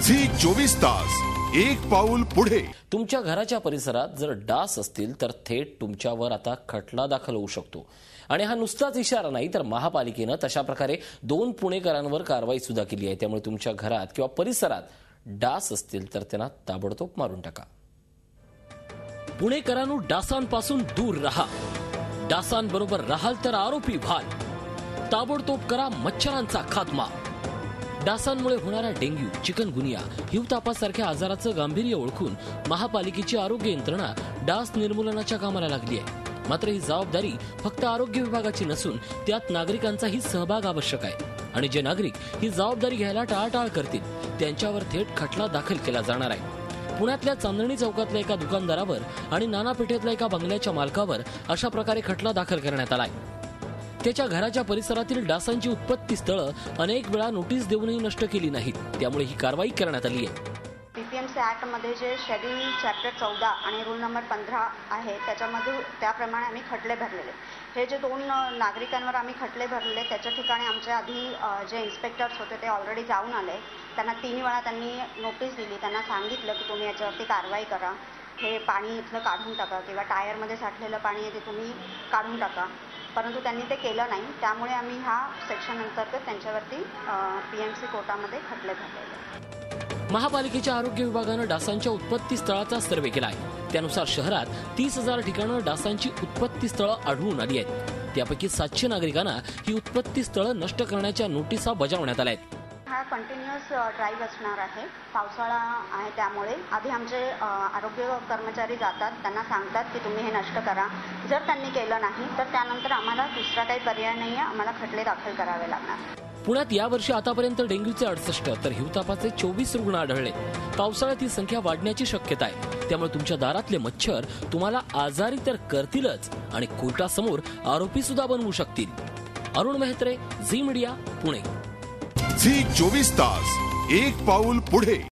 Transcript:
Zee 24 तास एक पाऊल पुढे। तुमच्या घराच्या परिसरात जर डास असतील तर थेट तुमच्यावर आता खटला दाखल होऊ शकतो। आणि हा नुसताच इशारा नाही तर महापालिकेने तशा प्रकारे 2 पुणेकरांवर कारवाई सुद्धा केली आहे। त्यामुळे तुमच्या घरात किंवा परिसरात डास असतील तर त्यांना ताबडतोब मारून टाका। पुणेकरांनो, डासांपासून दूर रहा। डासांबरोबर राहाल तर आरोपी व्हाल। ताबडतोब करा मच्छरांचा खात्मा। डासांमुळे होणारा डेंग्यू, चिकनगुनिया, हिवतापासारख्या आजाराचं गांभीर्य ओळखून महापालिकेची आरोग्य यंत्रणा डास निर्मूलनाच्या कामाला लागली आहे। मात्र ही जबाबदारी फक्त आरोग्य विभागाची नसून त्यात नागरिकांचाही सहभाग आवश्यक आहे। आणि जे नागरिक ही जबाबदारी घ्यायला टाळाटाळ करतील त्यांच्यावर थेट खटला दाखल केला जाणार आहे। पुण्यातल्या चांदणी चौकातल्या एका दुकानदारावर आणि नाना पेठेतल्या एका बंगल्याच्या मालकावर अशा प्रकारे खटला दाखल करण्यात आलाय। त्याच्या घराच्या परिसरातील डासांची उत्पत्ती स्थळं अनेक वेळा नोटीस देऊनही नष्ट केली नाहीत। त्यामुळे ही कारवाई करण्यात आली आहे। पीपीएमसी ऍक्ट मध्ये जे शेड्यूल चॅप्टर 14 आणि रूल नंबर 15 आहे त्याच्यामध्ये त्याप्रमाणे आम्ही खटले भरलेले। हे जे 2 नागरिकांवर आम्ही खटले भरले त्याच्या ठिकाणी आमच्या आधी जे इन्स्पेक्टर्स होते ते ऑलरेडी जाऊन आले। त्यांना 3 वेळा त्यांनी नोटीस दिली। त्यांना सांगितलं की तुम्ही याच्यावरती कारवाई करा, हे पाणी इथलं काढून टाका किंवा टायरमध्ये साठलेलं पाणी आहे ते तुम्ही काढून टाका, परंतु त्यांनी ते केलं नाही। त्यामुळे आम्ही ह्या सेक्शन अंतर्गत त्यांच्यावरती पीएमसी कोर्टामध्ये खटले भरलेले। महापालिकेच्या आरोग्य विभागानं डासांच्या उत्पत्ती स्थळाचा सर्वे केलाय। त्यानुसार शहरात 30,000 ठिकाणं डासांची उत्पत्ती स्थळं आढळून आली आहेत। त्यापैकी 700 नागरिकांना ही उत्पत्ती स्थळं नष्ट करण्याच्या नोटिसा बजावण्यात आल्या आहेत। हा कंटिन्युअस ड्राईव्ह असणार आहे। पावसाळा आहे त्यामुळे आधी आमचे आरोग्य कर्मचारी जातात, त्यांना सांगतात की तुम्ही हे नष्ट करा। जर त्यांनी केलं नाही तर त्यानंतर आम्हाला दुसरा काही पर्याय नाहीये, आम्हाला खटले दाखल करावे लागणार। पुण्यात यावर्षी आतापर्यंत डेंग्यूचे 68 तर हिवतापाचे 24 रुग्ण आढळले। पावसाळ्यात ही संख्या वाढण्याची शक्यता आहे। त्यामुळे तुमच्या दारातले मच्छर तुम्हाला आजारी तर करतीलच आणि कोर्टासमोर आरोपी सुद्धा बनवू शकतील। अरुण मेहत्रे, झी मीडिया, पुणे। झी 24 तास एक पाऊल पुढे।